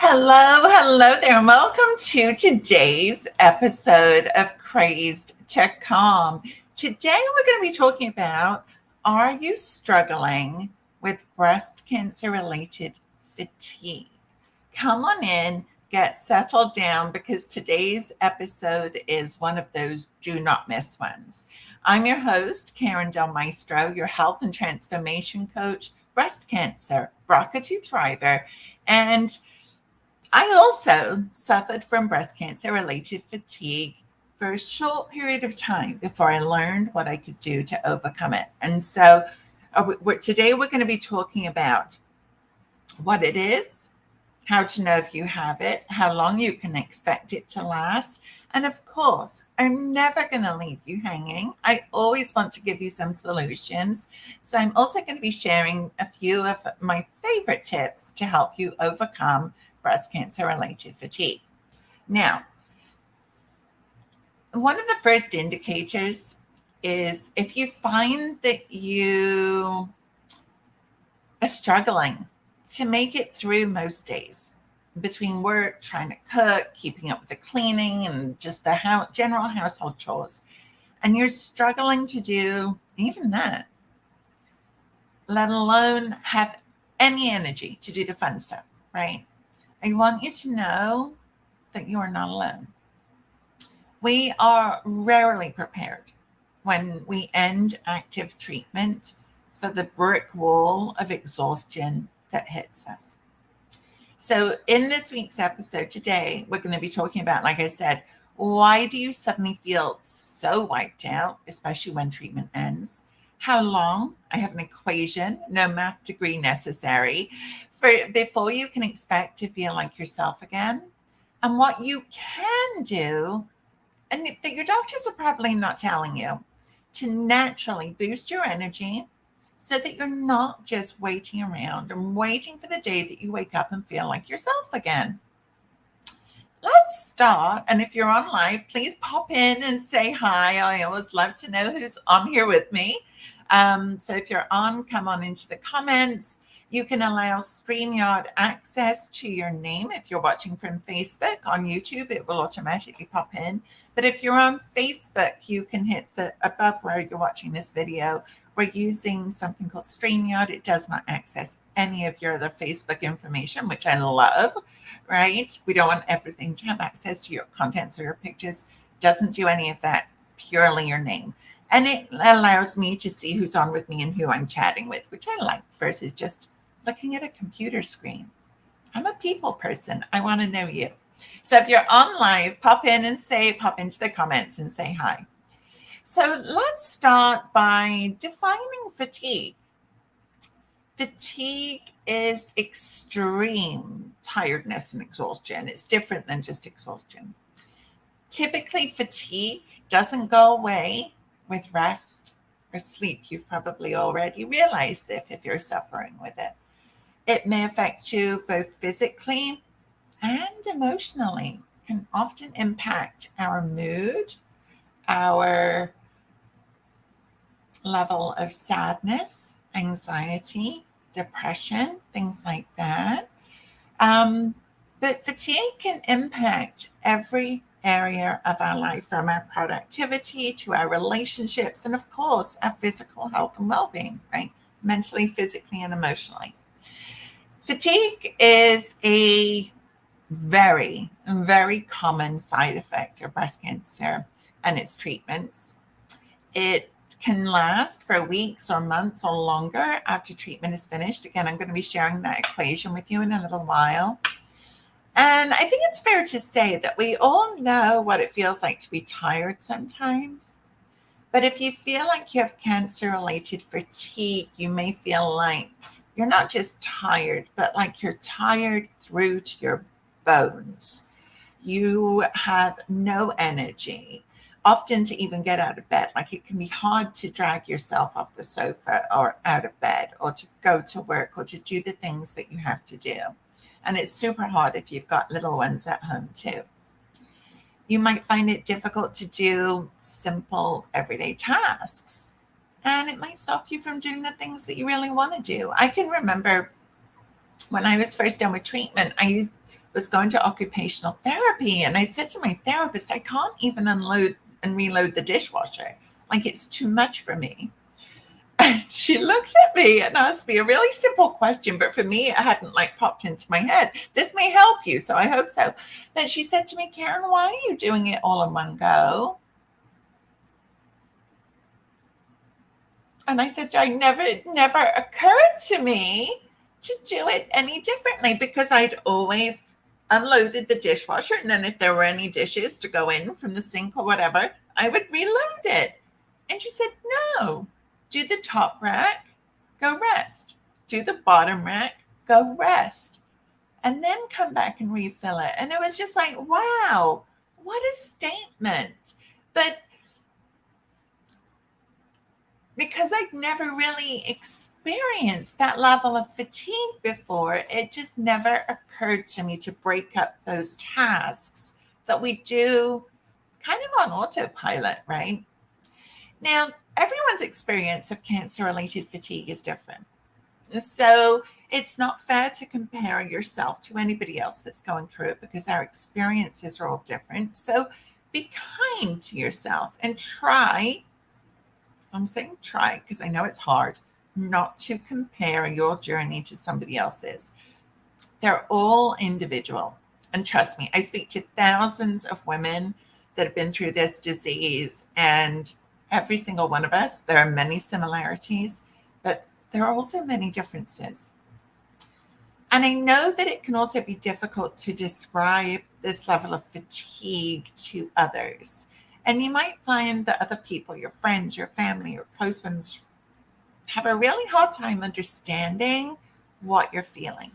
Hello there, and welcome to today's episode of Crazed to Calm. Today, we're going to be talking about, are you struggling with breast cancer related fatigue? Come on in, get settled down, because today's episode is one of those do not miss ones. I'm your host, Karin Del Maestro, your health and transformation coach, breast cancer BRCA2 Thriver, and I also suffered from breast cancer related fatigue for a short period of time before I learned what I could do to overcome it. And so today we're going to be talking about what it is, how to know if you have it, how long you can expect it to last. And of course, I'm never going to leave you hanging. I always want to give you some solutions. So I'm also going to be sharing a few of my favorite tips to help you overcome breast cancer related fatigue. Now, one of the first indicators is if you find that you are struggling to make it through most days between work, trying to cook, keeping up with the cleaning, and just the general household chores, and you're struggling to do even that, let alone have any energy to do the fun stuff, right? I want you to know that you are not alone. We are rarely prepared when we end active treatment for the brick wall of exhaustion that hits us. So in this week's episode today, we're going to be talking about, like I said, why do you suddenly feel so wiped out, especially when treatment ends? How long? I have an equation, no math degree necessary, before you can expect to feel like yourself again, and what you can do, and that your doctors are probably not telling you, to naturally boost your energy so that you're not just waiting around and waiting for the day that you wake up and feel like yourself again. Let's start. And if you're on live, please pop in and say hi. I always love to know who's on here with me. So if you're on, come on into the comments. You can allow StreamYard access to your name. If you're watching from Facebook, on YouTube, it will automatically pop in. But if you're on Facebook, you can hit the above where you're watching this video. We're using something called StreamYard. It does not access any of your other Facebook information, which I love, right? We don't want everything to have access to your contents or your pictures. Doesn't do any of that, purely your name. And it allows me to see who's on with me and who I'm chatting with, which I like versus just looking at a computer screen. I'm a people person. I want to know you. So if you're on live, pop into the comments and say hi. So let's start by defining fatigue. Fatigue is extreme tiredness and exhaustion. It's different than just exhaustion. Typically, fatigue doesn't go away with rest or sleep. You've probably already realized this if you're suffering with it. It may affect you both physically and emotionally, can often impact our mood, our level of sadness, anxiety, depression, things like that. But fatigue can impact every area of our life, from our productivity to our relationships, and of course, our physical health and well-being, right? Mentally, physically, and emotionally. Fatigue is a very, very common side effect of breast cancer and its treatments. It can last for weeks or months or longer after treatment is finished. Again, I'm going to be sharing that equation with you in a little while. And I think it's fair to say that we all know what it feels like to be tired sometimes. But if you feel like you have cancer-related fatigue, you may feel like you're not just tired, but like you're tired through to your bones. You have no energy, often to even get out of bed. Like it can be hard to drag yourself off the sofa or out of bed, or to go to work, or to do the things that you have to do. And it's super hard if you've got little ones at home too. You might find it difficult to do simple everyday tasks, and it might stop you from doing the things that you really want to do. I can remember when I was first done with treatment, I was going to occupational therapy. And I said to my therapist, I can't even unload and reload the dishwasher. Like, it's too much for me. And she looked at me and asked me a really simple question, but for me, it hadn't like popped into my head. This may help you, so I hope so. But she said to me, Karen, why are you doing it all in one go? And I said, it never occurred to me to do it any differently, because I'd always unloaded the dishwasher. And then if there were any dishes to go in from the sink or whatever, I would reload it. And she said, no, do the top rack, go rest. Do the bottom rack, go rest. And then come back and refill it. And it was just like, wow, what a statement. But because I'd never really experienced that level of fatigue before, it just never occurred to me to break up those tasks that we do kind of on autopilot, right? Now, everyone's experience of cancer-related fatigue is different. So it's not fair to compare yourself to anybody else that's going through it, because our experiences are all different. So be kind to yourself and try, I'm saying try because I know it's hard, not to compare your journey to somebody else's. They're all individual. And trust me, I speak to thousands of women that have been through this disease, and every single one of us, there are many similarities, but there are also many differences. And I know that it can also be difficult to describe this level of fatigue to others. And you might find that other people, your friends, your family, your close ones, have a really hard time understanding what you're feeling.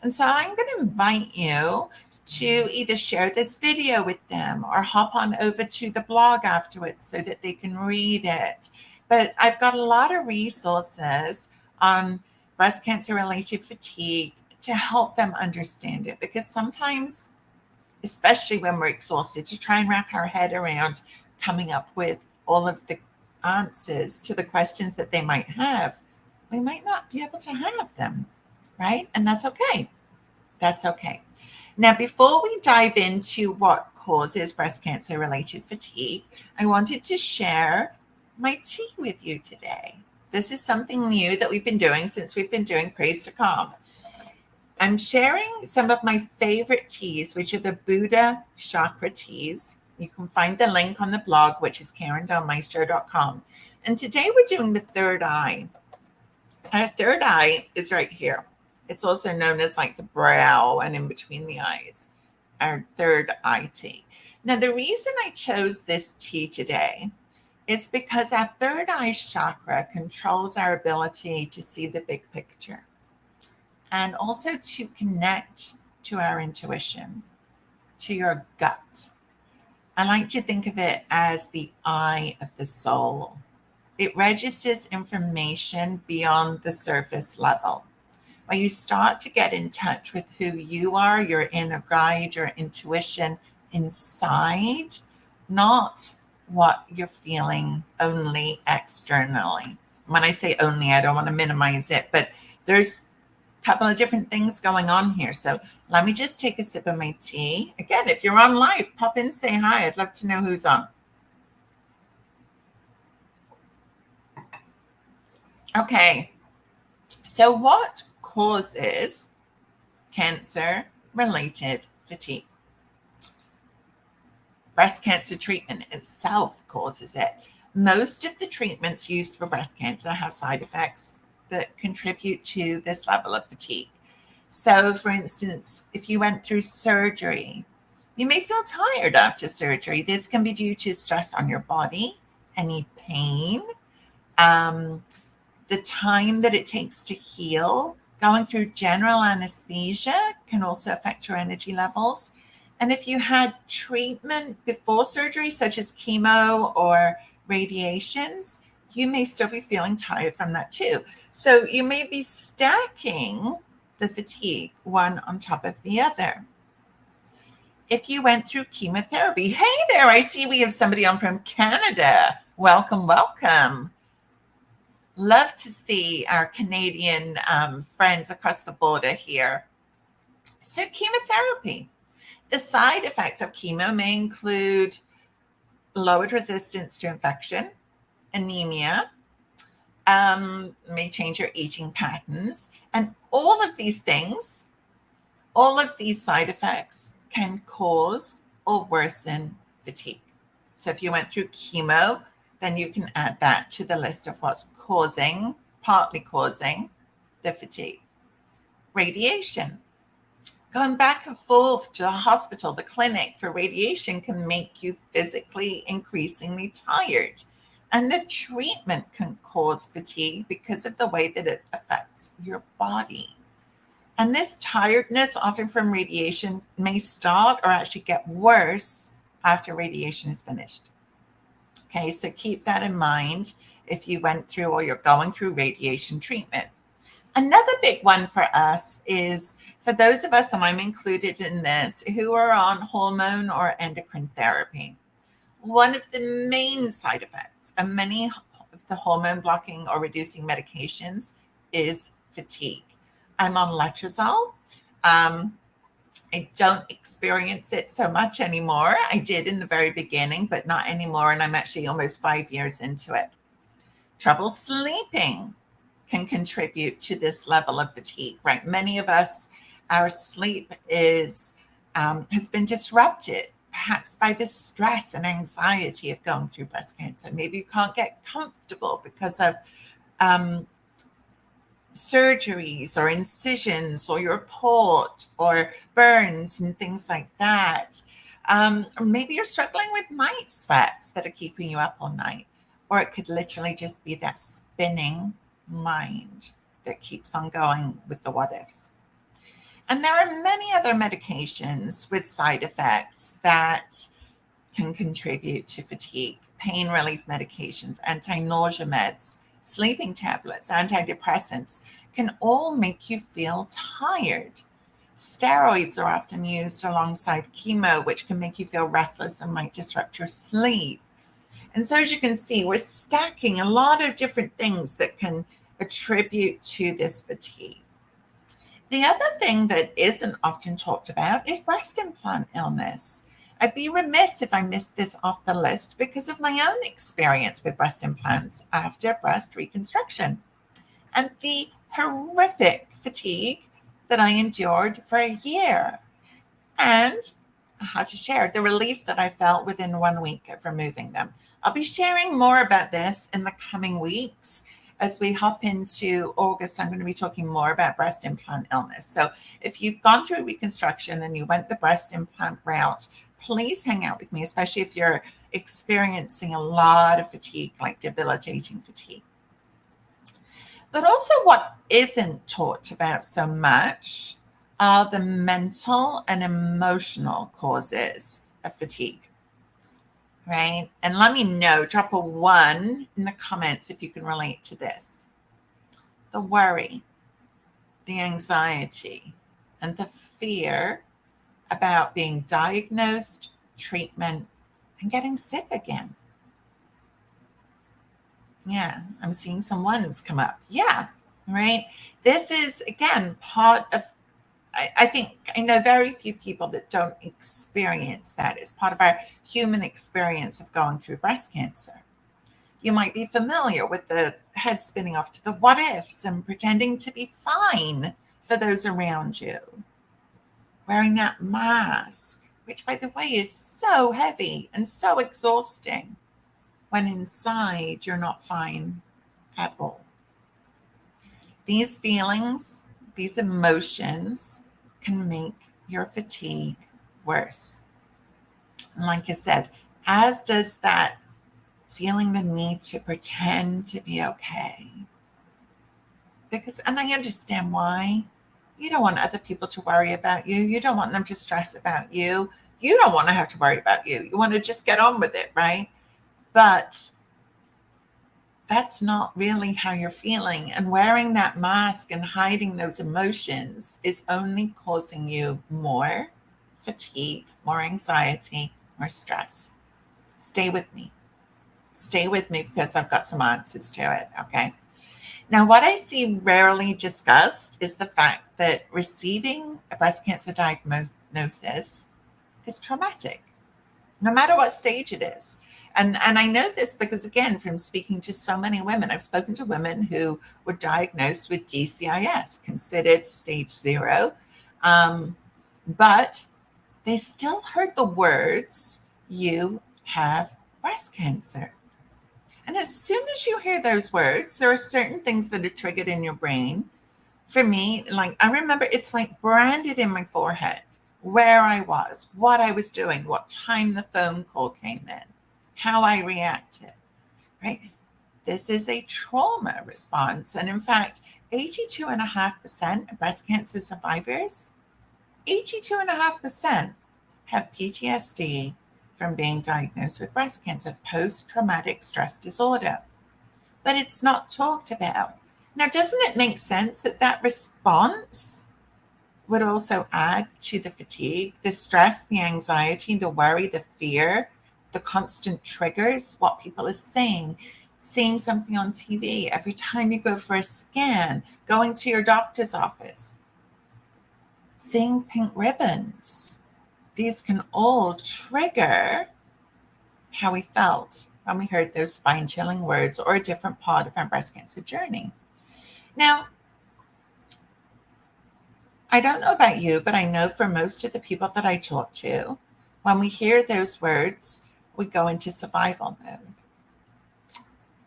And so I'm going to invite you to either share this video with them or hop on over to the blog afterwards so that they can read it. But I've got a lot of resources on breast cancer-related fatigue to help them understand it, because sometimes, especially when we're exhausted, to try and wrap our head around coming up with all of the answers to the questions that they might have, we might not be able to have them, right? And that's okay. That's okay. Now, before we dive into what causes breast cancer-related fatigue, I wanted to share my tea with you today. This is something new that we've been doing since we've been doing Praise to Calm. I'm sharing some of my favorite teas, which are the Buddha chakra teas. You can find the link on the blog, which is KarinDelMaestro.com. And today we're doing the third eye. Our third eye is right here. It's also known as like the brow and in between the eyes, our third eye tea. Now, the reason I chose this tea today is because our third eye chakra controls our ability to see the big picture and also to connect to our intuition, to your gut. I like to think of it as the eye of the soul. It registers information beyond the surface level. When you start to get in touch with who you are, your inner guide, your intuition inside, not what you're feeling only externally. When I say only, I don't want to minimize it, but there's a couple of different things going on here. So let me just take a sip of my tea. Again, if you're on live, pop in, say hi. I'd love to know who's on. Okay. So what causes cancer-related fatigue? Breast cancer treatment itself causes it. Most of the treatments used for breast cancer have side effects that contribute to this level of fatigue. So, for instance, if you went through surgery, you may feel tired after surgery. This can be due to stress on your body, any pain, the time that it takes to heal. Going through general anesthesia can also affect your energy levels. And if you had treatment before surgery, such as chemo or radiations, you may still be feeling tired from that too. So you may be stacking the fatigue one on top of the other. If you went through chemotherapy, hey there, I see we have somebody on from Canada. Welcome, welcome. Love to see our Canadian friends across the border here. So chemotherapy. The side effects of chemo may include lowered resistance to infection, anemia, may change your eating patterns. And all of these things, all of these side effects can cause or worsen fatigue. So if you went through chemo, then you can add that to the list of what's partly causing the fatigue. Radiation. Going back and forth to the hospital, the clinic for radiation can make you physically increasingly tired. And the treatment can cause fatigue because of the way that it affects your body. And this tiredness, often from radiation, may start or actually get worse after radiation is finished. Okay, so keep that in mind if you went through or you're going through radiation treatment. Another big one for us is for those of us, and I'm included in this, who are on hormone or endocrine therapy. One of the main side effects of many of the hormone blocking or reducing medications is fatigue. I'm on letrozole. I don't experience it so much anymore. I did in the very beginning, but not anymore. And I'm actually almost 5 years into it. Trouble sleeping can contribute to this level of fatigue, right? Many of us, our sleep has been disrupted, perhaps by the stress and anxiety of going through breast cancer. Maybe you can't get comfortable because of surgeries or incisions or your port or burns and things like that. Or maybe you're struggling with night sweats that are keeping you up all night. Or it could literally just be that spinning mind that keeps on going with the what ifs. And there are many other medications with side effects that can contribute to fatigue. Pain relief medications, anti-nausea meds, sleeping tablets, antidepressants can all make you feel tired. Steroids are often used alongside chemo, which can make you feel restless and might disrupt your sleep. And so as you can see, we're stacking a lot of different things that can attribute to this fatigue. The other thing that isn't often talked about is breast implant illness. I'd be remiss if I missed this off the list because of my own experience with breast implants after breast reconstruction and the horrific fatigue that I endured for a year. And I had to share the relief that I felt within 1 week of removing them. I'll be sharing more about this in the coming weeks. As we hop into August, I'm going to be talking more about breast implant illness. So if you've gone through reconstruction and you went the breast implant route, please hang out with me, especially if you're experiencing a lot of fatigue, like debilitating fatigue. But also what isn't talked about so much are the mental and emotional causes of fatigue, right? And let me know, drop a 1 in the comments if you can relate to this. The worry, the anxiety, and the fear about being diagnosed, treatment, and getting sick again. Yeah, I'm seeing some 1s come up. Yeah, right? This is, again, part of, I think I know very few people that don't experience that. It's part of our human experience of going through breast cancer. You might be familiar with the head spinning off to the what ifs and pretending to be fine for those around you. Wearing that mask, which, by the way, is so heavy and so exhausting, when inside you're not fine at all. These feelings, these emotions can make your fatigue worse. And like I said, as does that feeling the need to pretend to be okay. Because, and I understand why. You don't want other people to worry about you. You don't want them to stress about you. You don't want to have to worry about you. You want to just get on with it, right? But that's not really how you're feeling. And wearing that mask and hiding those emotions is only causing you more fatigue, more anxiety, more stress. Stay with me. Stay with me because I've got some answers to it, okay? Now, what I see rarely discussed is the fact that receiving a breast cancer diagnosis is traumatic, no matter what stage it is. And I know this because, again, from speaking to so many women, I've spoken to women who were diagnosed with DCIS, considered stage 0, but they still heard the words, "You have breast cancer." And as soon as you hear those words, there are certain things that are triggered in your brain. For me, like, I remember it's like branded in my forehead where I was, what I was doing, what time the phone call came in, how I reacted, right? This is a trauma response. And in fact, 82.5% of breast cancer survivors, 82.5% have PTSD from being diagnosed with breast cancer, post-traumatic stress disorder. But it's not talked about. Now, doesn't it make sense that that response would also add to the fatigue, the stress, the anxiety, the worry, the fear, the constant triggers, what people are saying, seeing something on TV, every time you go for a scan, going to your doctor's office, seeing pink ribbons. These can all trigger how we felt when we heard those spine-chilling words or a different part of our breast cancer journey. Now, I don't know about you, but I know for most of the people that I talk to, when we hear those words, we go into survival mode.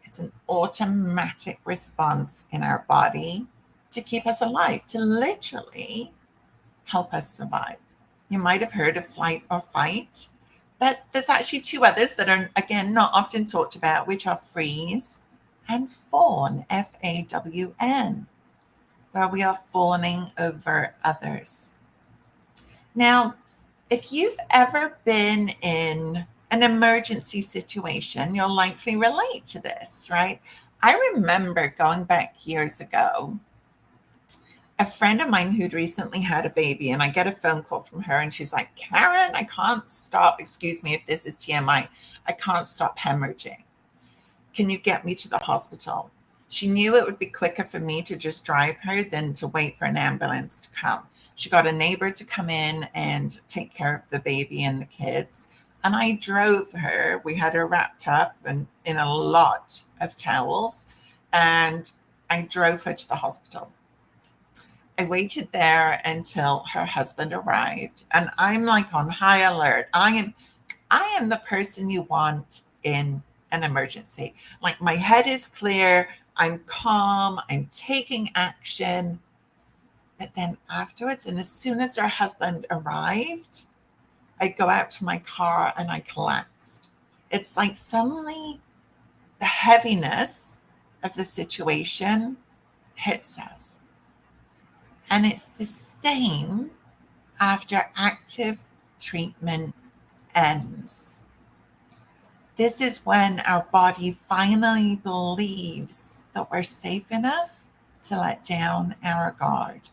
It's an automatic response in our body to keep us alive, to literally help us survive. You might have heard of flight or fight, but there's actually two others that are, again, not often talked about, which are freeze and fawn, F-A-W-N, where we are fawning over others. Now, if you've ever been in an emergency situation, you'll likely relate to this, right? I remember going back years ago, a friend of mine who'd recently had a baby, and I get a phone call from her, and she's like, "Karen, I can't stop, excuse me if this is TMI, I can't stop hemorrhaging. Can you get me to the hospital?" She knew it would be quicker for me to just drive her than to wait for an ambulance to come. She got a neighbor to come in and take care of the baby and the kids. And I drove her. We had her wrapped up and in a lot of towels. And I drove her to the hospital. I waited there until her husband arrived. And I'm like on high alert. I am the person you want in an emergency. Like, my head is clear. I'm calm. I'm taking action. But then afterwards, and as soon as her husband arrived, I go out to my car and I collapsed. It's like suddenly the heaviness of the situation hits us. And it's the same after active treatment ends. This is when our body finally believes that we're safe enough to let down our guard.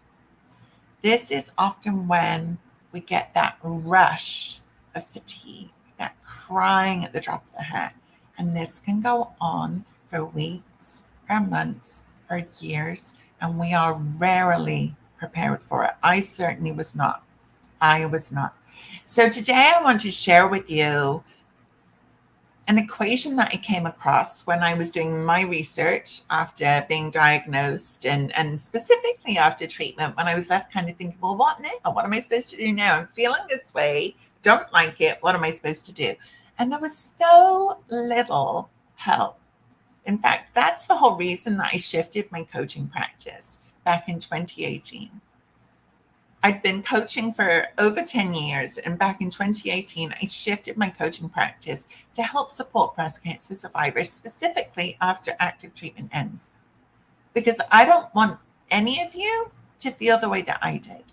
This is often when we get that rush of fatigue, that crying at the drop of the hat. And this can go on for weeks or months or years, and we are rarely prepared for it. I certainly was not. I was not. So today I want to share with you an equation that I came across when I was doing my research after being diagnosed, and specifically after treatment, when I was left kind of thinking, well, what now? What am I supposed to do now? I'm feeling this way, don't like it. What am I supposed to do? And there was so little help. In fact, that's the whole reason that I shifted my coaching practice back in 2018. I'd been coaching for over 10 years, and back in 2018, I shifted my coaching practice to help support breast cancer survivors, specifically after active treatment ends. Because I don't want any of you to feel the way that I did.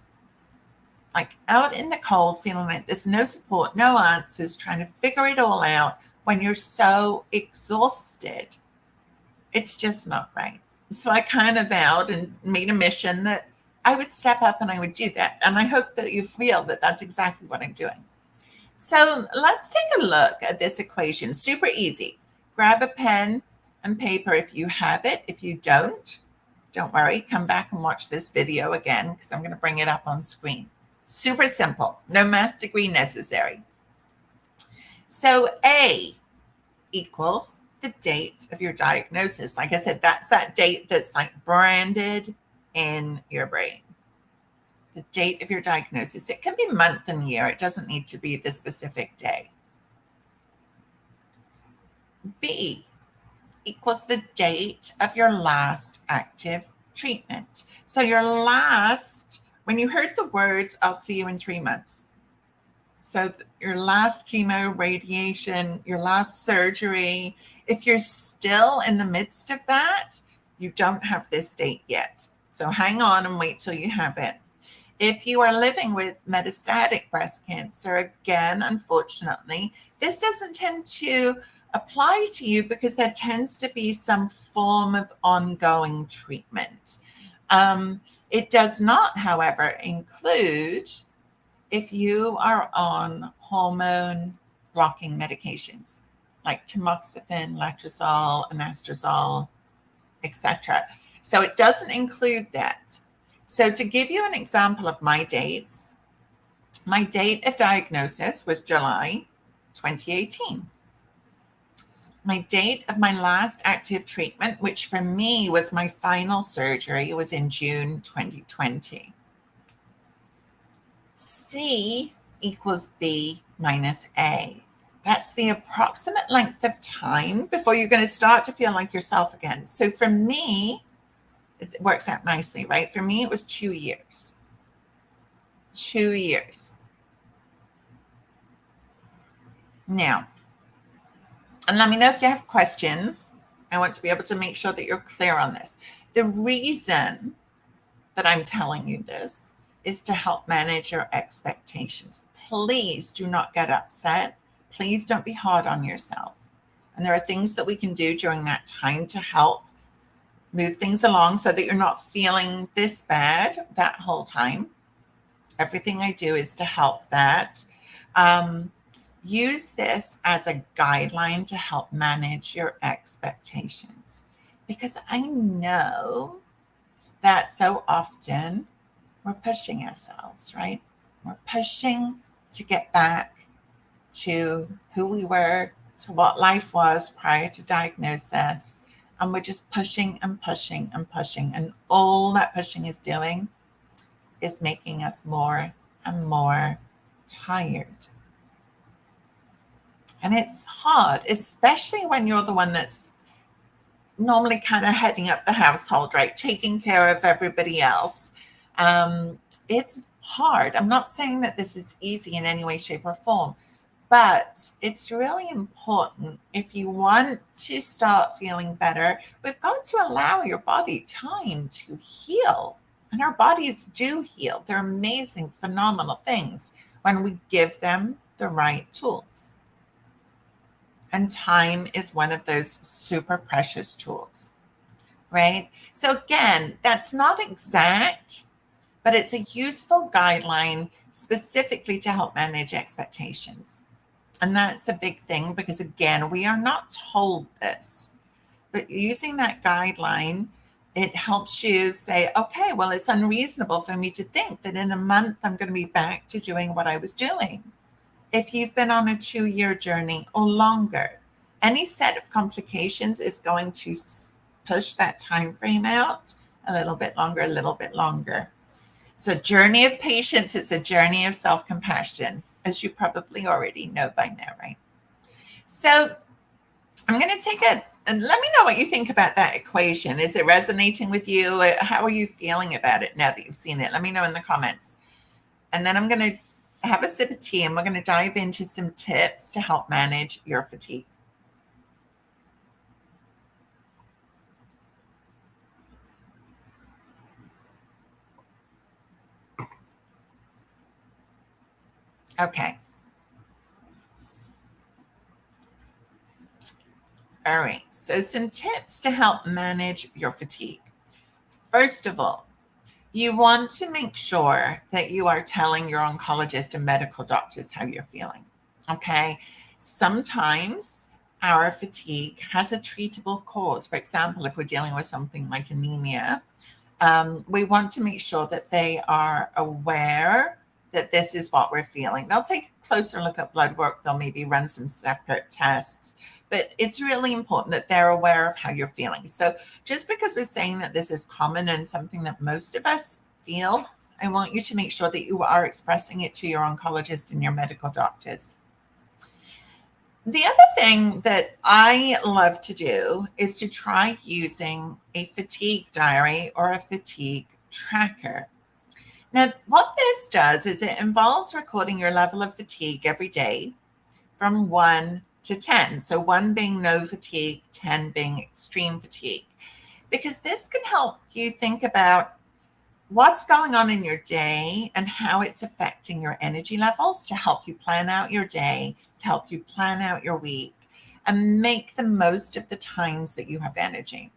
Like, out in the cold, feeling like there's no support, no answers, trying to figure it all out when you're so exhausted. It's just not right. So I kind of vowed and made a mission that I would step up and I would do that. And I hope that you feel that that's exactly what I'm doing. So let's take a look at this equation. Super easy. Grab a pen and paper if you have it. If you don't don't worry, come back and watch this video again because I'm going to bring it up on screen. Super simple, no math degree necessary. So A equals the date of your diagnosis. Like I said, that's that date that's like branded in your brain. The date of your diagnosis. It can be month and year. It doesn't need to be the specific day. B equals the date of your last active treatment. So your last, when you heard the words, I'll see you in 3 months. So your last chemo, radiation, your last surgery, if you're still in the midst of that, you don't have this date yet. So hang on and wait till you have it. If you are living with metastatic breast cancer, again, unfortunately, this doesn't tend to apply to you because there tends to be some form of ongoing treatment. It does not, however, include if you are on hormone blocking medications like tamoxifen, letrozole, anastrozole, etc. So it doesn't include that. So to give you an example of my dates, my date of diagnosis was July 2018. My date of my last active treatment, which for me was my final surgery, was in June 2020. C equals B minus A. That's the approximate length of time before you're going to start to feel like yourself again. So for me, it works out nicely, right? For me, it was 2 years. 2 years. Now, and let me know if you have questions. I want to be able to make sure that you're clear on this. The reason that I'm telling you this is to help manage your expectations. Please do not get upset. Please don't be hard on yourself. And there are things that we can do during that time to help move things along so that you're not feeling this bad that whole time. Everything I do is to help that. Use this as a guideline to help manage your expectations, because I know that so often we're pushing ourselves, right? We're pushing to get back to who we were, to what life was prior to diagnosis. And we're just pushing and pushing and pushing. And all that pushing is doing is making us more and more tired. And it's hard, especially when you're the one that's normally kind of heading up the household, right? Taking care of everybody else. It's hard. I'm not saying that this is easy in any way, shape, or form, but it's really important. If you want to start feeling better, we've got to allow your body time to heal. And our bodies do heal. They're amazing, phenomenal things when we give them the right tools. And time is one of those super precious tools, right? So again, that's not exact, but it's a useful guideline specifically to help manage expectations. And that's a big thing because, again, we are not told this. But using that guideline, it helps you say, okay, well, it's unreasonable for me to think that in a month I'm going to be back to doing what I was doing. If you've been on a 2-year journey or longer, any set of complications is going to push that time frame out a little bit longer, a little bit longer. It's a journey of patience. It's a journey of self-compassion, as you probably already know by now, right? So I'm going to take and let me know what you think about that equation. Is it resonating with you? How are you feeling about it now that you've seen it? Let me know in the comments. And then I'm going to have a sip of tea and we're going to dive into some tips to help manage your fatigue. Okay. All right. So some tips to help manage your fatigue. First of all, you want to make sure that you are telling your oncologist and medical doctors how you're feeling. Okay. Sometimes our fatigue has a treatable cause. For example, if we're dealing with something like anemia, We want to make sure that they are aware that this is what we're feeling. They'll take a closer look at blood work. They'll maybe run some separate tests, but it's really important that they're aware of how you're feeling. So just because we're saying that this is common and something that most of us feel, I want you to make sure that you are expressing it to your oncologist and your medical doctors. The other thing that I love to do is to try using a fatigue diary or a fatigue tracker. Now, what this does is it involves recording your level of fatigue every day from 1 to 10. So 1 being no fatigue, 10 being extreme fatigue, because this can help you think about what's going on in your day and how it's affecting your energy levels to help you plan out your day, to help you plan out your week, and make the most of the times that you have energy.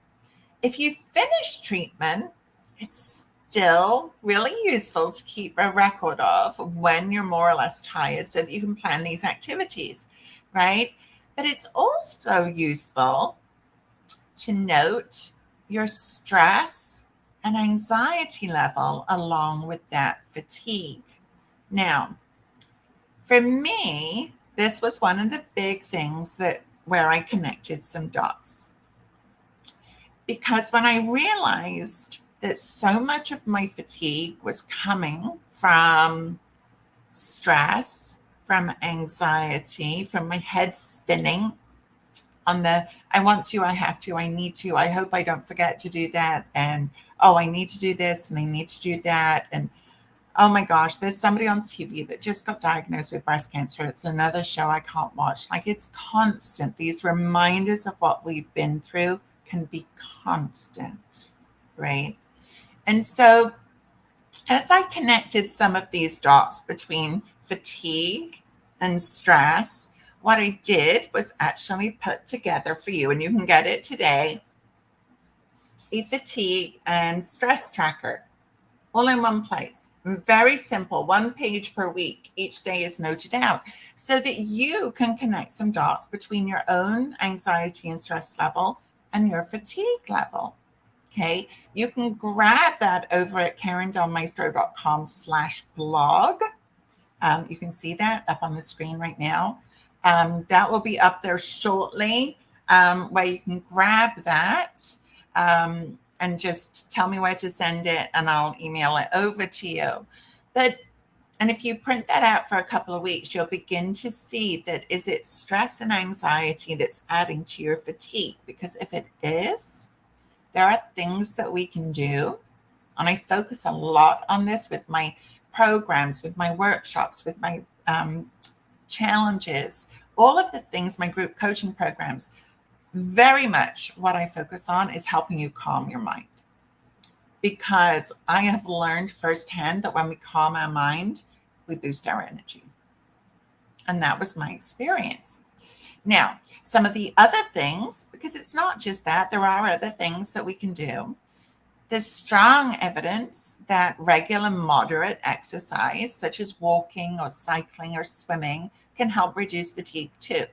If you finish treatment, it's still really useful to keep a record of when you're more or less tired so that you can plan these activities, right? But it's also useful to note your stress and anxiety level along with that fatigue. Now, for me, this was one of the big things where I connected some dots. Because when I realized that so much of my fatigue was coming from stress, from anxiety, from my head spinning on the I want to, I have to, I need to, I hope I don't forget to do that. And oh, I need to do this and I need to do that. And oh my gosh, there's somebody on TV that just got diagnosed with breast cancer. It's another show I can't watch. Like, it's constant. These reminders of what we've been through can be constant, right? And so as I connected some of these dots between fatigue and stress, what I did was actually put together for you, and you can get it today, a fatigue and stress tracker, all in one place. Very simple, 1 page per week. Each day is noted out so that you can connect some dots between your own anxiety and stress level and your fatigue level. Okay, you can grab that over at karindelmaestro.com/blog. You can see that up on the screen right now. That will be up there shortly, where you can grab that and just tell me where to send it and I'll email it over to you. And if you print that out for a couple of weeks, you'll begin to see that is it stress and anxiety that's adding to your fatigue? Because if it is, there are things that we can do. And I focus a lot on this with my programs, with my workshops, with my challenges, all of the things, my group coaching programs. Very much what I focus on is helping you calm your mind. Because I have learned firsthand that when we calm our mind, we boost our energy. And that was my experience. Now, some of the other things, because it's not just that, there are other things that we can do. There's strong evidence that regular moderate exercise, such as walking or cycling or swimming, can help reduce fatigue too.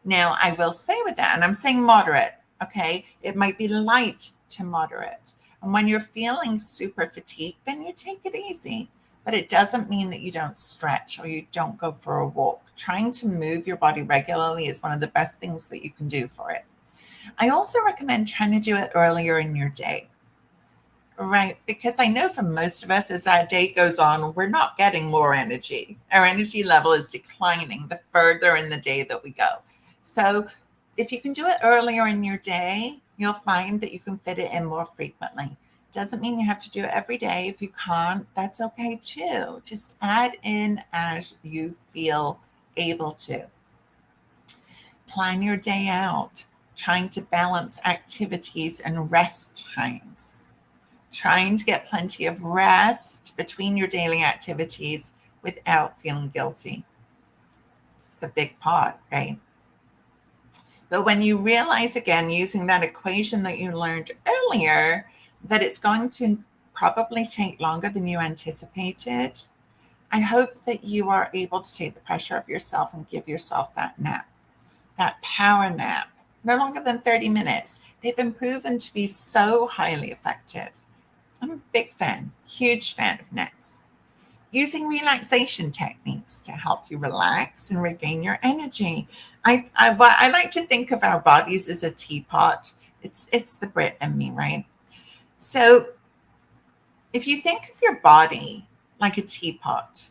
Now, I will say with that, and I'm saying moderate, okay? It might be light to moderate. And when you're feeling super fatigued, then you take it easy. But it doesn't mean that you don't stretch or you don't go for a walk. Trying to move your body regularly is one of the best things that you can do for it. I also recommend trying to do it earlier in your day, right? Because I know for most of us, as our day goes on, we're not getting more energy. Our energy level is declining the further in the day that we go. So if you can do it earlier in your day, you'll find that you can fit it in more frequently. Doesn't mean you have to do it every day. If you can't, that's okay too. Just add in as you feel able to. Plan your day out, trying to balance activities and rest times. Trying to get plenty of rest between your daily activities without feeling guilty. It's the big part, right? But when you realize, again, using that equation that you learned earlier, that it's going to probably take longer than you anticipated, I hope that you are able to take the pressure off yourself and give yourself that nap, that power nap, no longer than 30 minutes. They've been proven to be so highly effective. I'm a big fan, huge fan of naps. Using relaxation techniques to help you relax and regain your energy. I like to think of our bodies as a teapot. It's the Brit in me, right? So if you think of your body like a teapot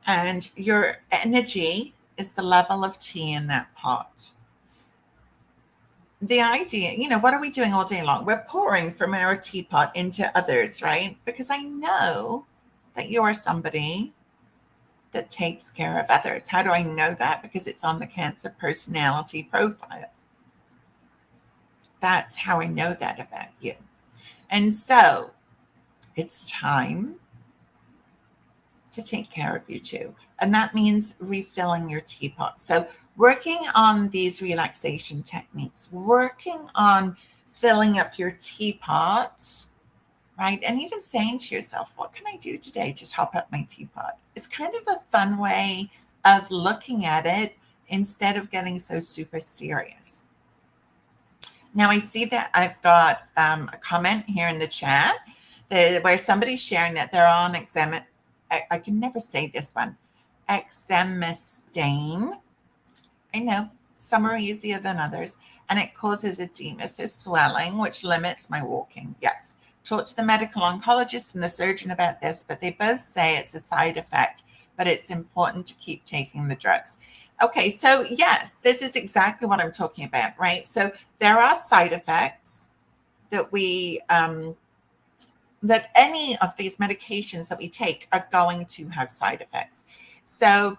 and your energy is the level of tea in that pot, the idea, what are we doing all day long? We're pouring from our teapot into others, right? Because I know that you are somebody that takes care of others. How do I know that? Because it's on the Cancer personality profile. That's how I know that about you. And so it's time to take care of you too. And that means refilling your teapot. So working on these relaxation techniques, working on filling up your teapot, right? And even saying to yourself, what can I do today to top up my teapot? It's kind of a fun way of looking at it instead of getting so super serious. Now I see that I've got a comment here in the chat where somebody's sharing that they're on I can never say this one, exemestane. I know some are easier than others, and it causes edema, so swelling, which limits my walking. Yes. Talk to the medical oncologist and the surgeon about this, but they both say it's a side effect, but it's important to keep taking the drugs. Okay, so yes, this is exactly what I'm talking about, right? So there are side effects that that any of these medications that we take are going to have side effects. So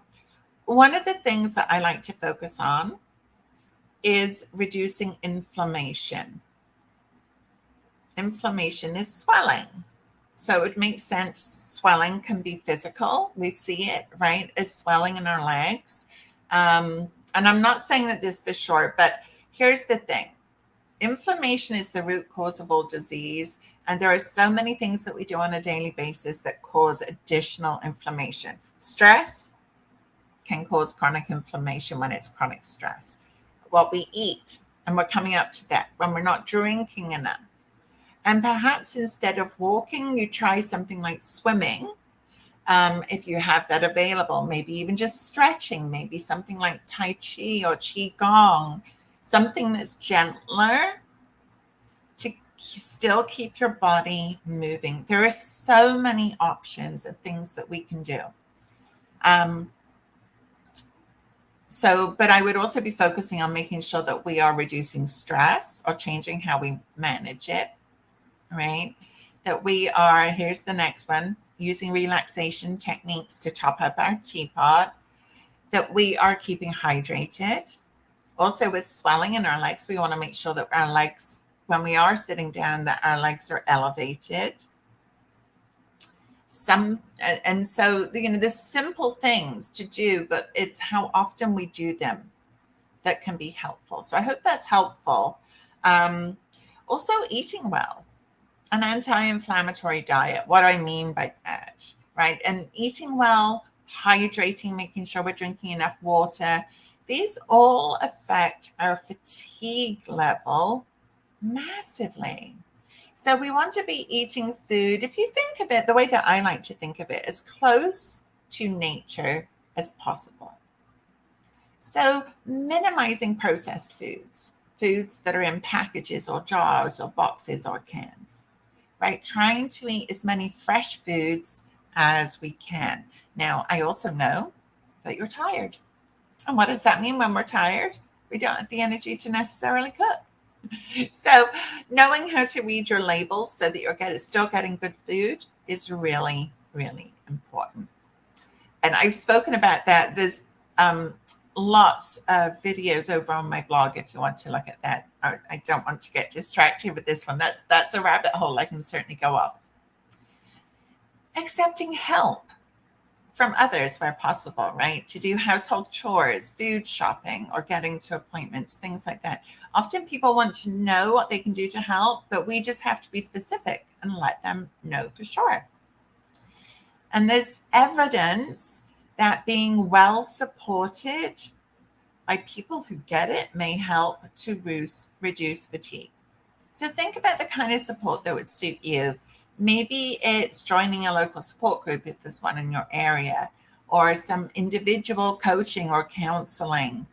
one of the things that I like to focus on is reducing inflammation. Inflammation is swelling. So it makes sense. Swelling can be physical. We see it, right, as swelling in our legs. And I'm not saying that this for sure, but here's the thing. Inflammation is the root cause of all disease. And there are so many things that we do on a daily basis that cause additional inflammation. Stress can cause chronic inflammation when it's chronic stress. What we eat, and we're coming up to that, when we're not drinking enough. And perhaps instead of walking, you try something like swimming. If you have that available, maybe even just stretching, maybe something like Tai Chi or Qi Gong, something that's gentler to still keep your body moving. There are so many options of things that we can do. But I would also be focusing on making sure that we are reducing stress or changing how we manage it, right? That we are, here's the next one, using relaxation techniques to top up our teapot, that we are keeping hydrated. Also with swelling in our legs, we want to make sure that our legs, when we are sitting down, that our legs are elevated. So, there's simple things to do, but it's how often we do them that can be helpful. So I hope that's helpful. Also eating well, an anti-inflammatory diet. What do I mean by that, right? And eating well, hydrating, making sure we're drinking enough water. These all affect our fatigue level massively. So we want to be eating food, if you think of it, the way that I like to think of it, as close to nature as possible. So minimizing processed foods that are in packages or jars or boxes or cans, right? Trying to eat as many fresh foods as we can. Now, I also know that you're tired. And what does that mean when we're tired? We don't have the energy to necessarily cook. So knowing how to read your labels so that you're still getting good food is really, really important. And I've spoken about that. There's lots of videos over on my blog if you want to look at that. I don't want to get distracted with this one. That's a rabbit hole I can certainly go off. Accepting help from others where possible, right? To do household chores, food shopping, or getting to appointments, things like that. Often people want to know what they can do to help, but we just have to be specific and let them know for sure. And there's evidence that being well supported by people who get it may help to reduce fatigue. So think about the kind of support that would suit you. Maybe it's joining a local support group if there's one in your area, or some individual coaching or counseling.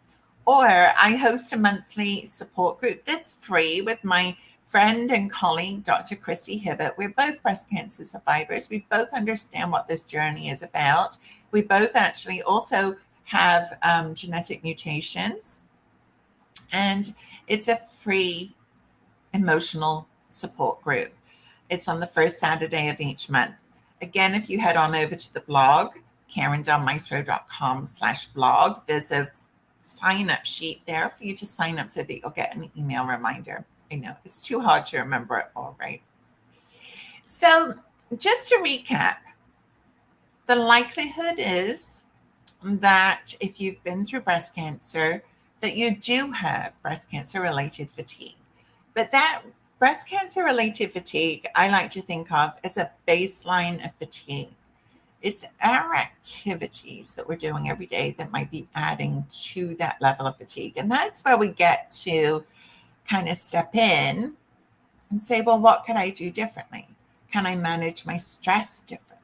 Or I host a monthly support group that's free with my friend and colleague, Dr. Christy Hibbett. We're both breast cancer survivors. We both understand what this journey is about. We both actually also have genetic mutations. And it's a free emotional support group. It's on the first Saturday of each month. Again, if you head on over to the blog, karindelmaestro.com/blog, there's a sign-up sheet there for you to sign up so that you'll get an email reminder. I know it's too hard to remember it all, right? So just to recap, the likelihood is that if you've been through breast cancer, that you do have breast cancer related fatigue. But that breast cancer related fatigue, I like to think of as a baseline of fatigue. It's our activities that we're doing every day that might be adding to that level of fatigue. And that's where we get to kind of step in and say, well, what can I do differently? Can I manage my stress differently?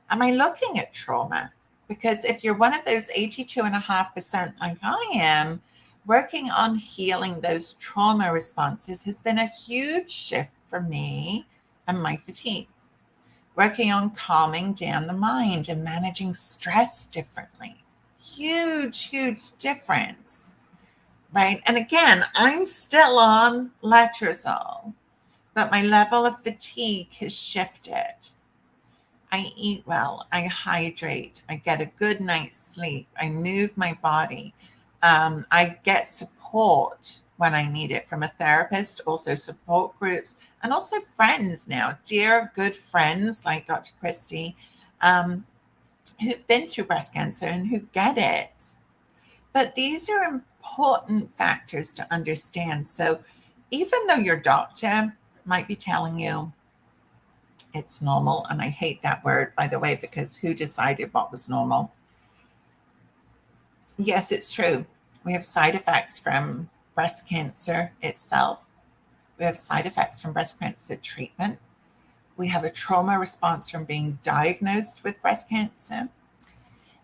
Am I looking at trauma? Because if you're one of those 82.5% like I am, working on healing those trauma responses has been a huge shift for me and my fatigue. Working on calming down the mind and managing stress differently. Huge, huge difference, right? And again, I'm still on letrozole, but my level of fatigue has shifted. I eat well, I hydrate, I get a good night's sleep, I move my body. I get support when I need it from a therapist, also support groups, and also friends now, dear good friends like Dr. Christy, who've been through breast cancer and who get it. But these are important factors to understand. So even though your doctor might be telling you it's normal, and I hate that word, by the way, because who decided what was normal? Yes, it's true. We have side effects from breast cancer itself. We have side effects from breast cancer treatment. We have a trauma response from being diagnosed with breast cancer.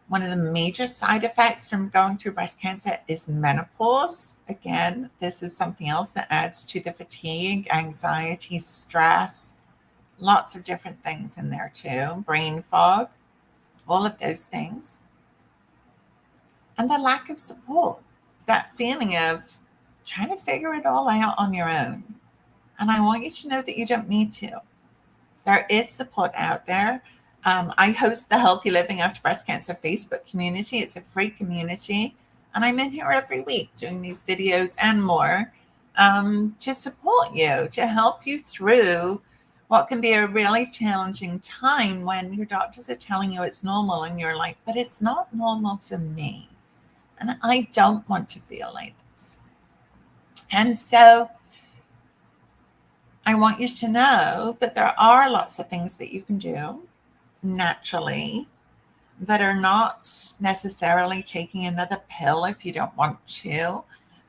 One of the major side effects from going through breast cancer is menopause. Again, this is something else that adds to the fatigue, anxiety, stress, lots of different things in there too. Brain fog, all of those things. And the lack of support, that feeling of trying to figure it all out on your own. And I want you to know that you don't need to. There is support out there. I host the Healthy Living After Breast Cancer Facebook community. It's a free community. And I'm in here every week doing these videos and more to support you, to help you through what can be a really challenging time when your doctors are telling you it's normal and you're like, but it's not normal for me. And I don't want to feel like this. And so I want you to know that there are lots of things that you can do naturally that are not necessarily taking another pill if you don't want to,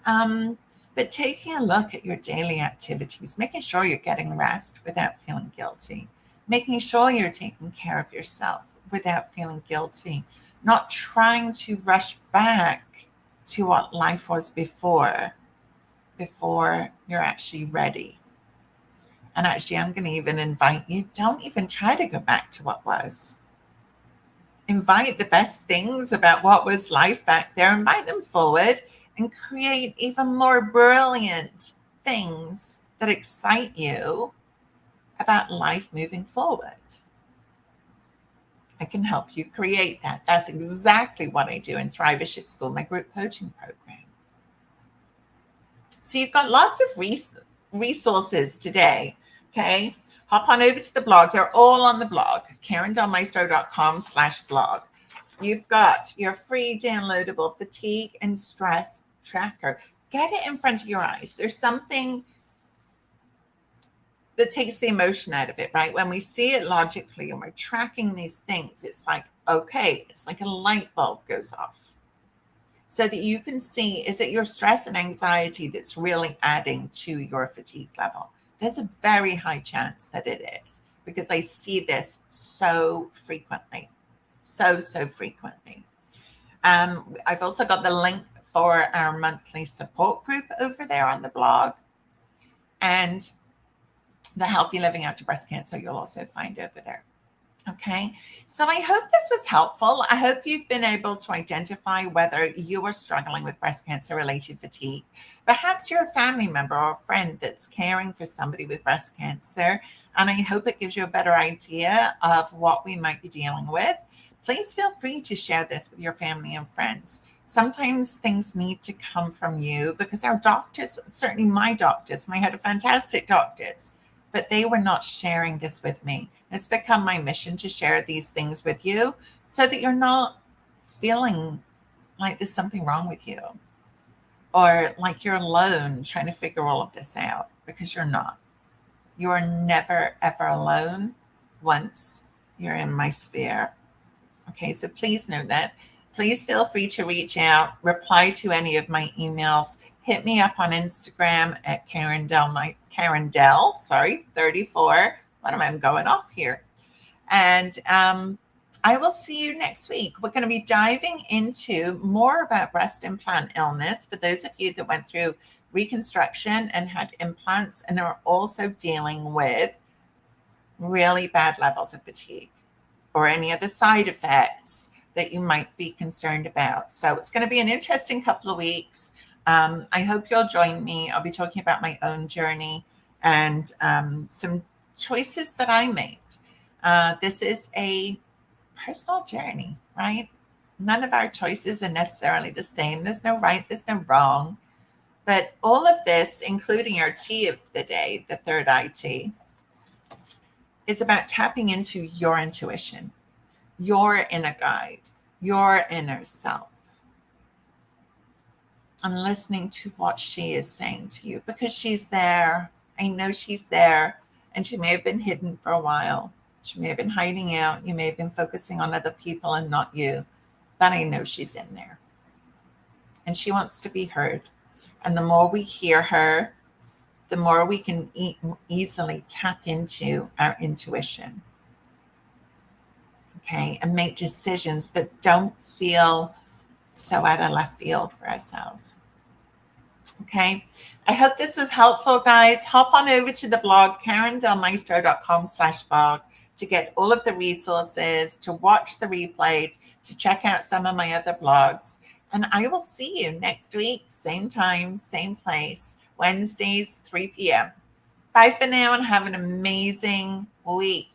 but taking a look at your daily activities, making sure you're getting rest without feeling guilty, making sure you're taking care of yourself without feeling guilty, not trying to rush back to what life was before you're actually ready. And actually, I'm going to even invite you, don't even try to go back to what was. Invite the best things about what was life back there, invite them forward and create even more brilliant things that excite you about life moving forward. I can help you create that. That's exactly what I do in Thrivership School, my group coaching program. So you've got lots of resources today, okay? Hop on over to the blog. They're all on the blog, karindelmaestro.com/blog. You've got your free downloadable fatigue and stress tracker. Get it in front of your eyes. There's something that takes the emotion out of it, right? When we see it logically and we're tracking these things, it's like, okay, it's like a light bulb goes off. So that you can see, is it your stress and anxiety that's really adding to your fatigue level? There's a very high chance that it is, because I see this so frequently, so frequently. I've also got the link for our monthly support group over there on the blog, and the Healthy Living After Breast Cancer you'll also find over there. Okay, so I hope this was helpful. I hope you've been able to identify whether you are struggling with breast cancer related fatigue. Perhaps you're a family member or a friend that's caring for somebody with breast cancer, and I hope it gives you a better idea of what we might be dealing with. Please feel free to share this with your family and friends. Sometimes things need to come from you, because our doctors, certainly my doctors, and I had a fantastic doctors, but they were not sharing this with me. It's become my mission to share these things with you so that you're not feeling like there's something wrong with you or like you're alone trying to figure all of this out, because you're not. You are never, ever alone once you're in my sphere. Okay, so please know that. Please feel free to reach out, reply to any of my emails. Hit me up on Instagram at Karin Del, 34. What am I going off here? And I will see you next week. We're going to be diving into more about breast implant illness for those of you that went through reconstruction and had implants and are also dealing with really bad levels of fatigue or any other side effects that you might be concerned about. So it's going to be an interesting couple of weeks. I hope you'll join me. I'll be talking about my own journey and some choices that I made. This is a personal journey, right? None of our choices are necessarily the same. There's no right, there's no wrong. But all of this, including our tea of the day, the third eye tea, is about tapping into your intuition, your inner guide, your inner self, and listening to what she is saying to you, because she's there. I know she's there, and she may have been hidden for a while. She may have been hiding out. You may have been focusing on other people and not you, but I know she's in there, and she wants to be heard. And the more we hear her, the more we can easily tap into our intuition, okay, and make decisions that don't feel so out of left field for ourselves. Okay, I hope this was helpful, guys. Hop on over to the blog, karindelmaestro.com/blog, to get all of the resources, to watch the replay, to check out some of my other blogs. And I will see you next week, same time, same place, Wednesdays, 3 p.m. Bye for now, and have an amazing week.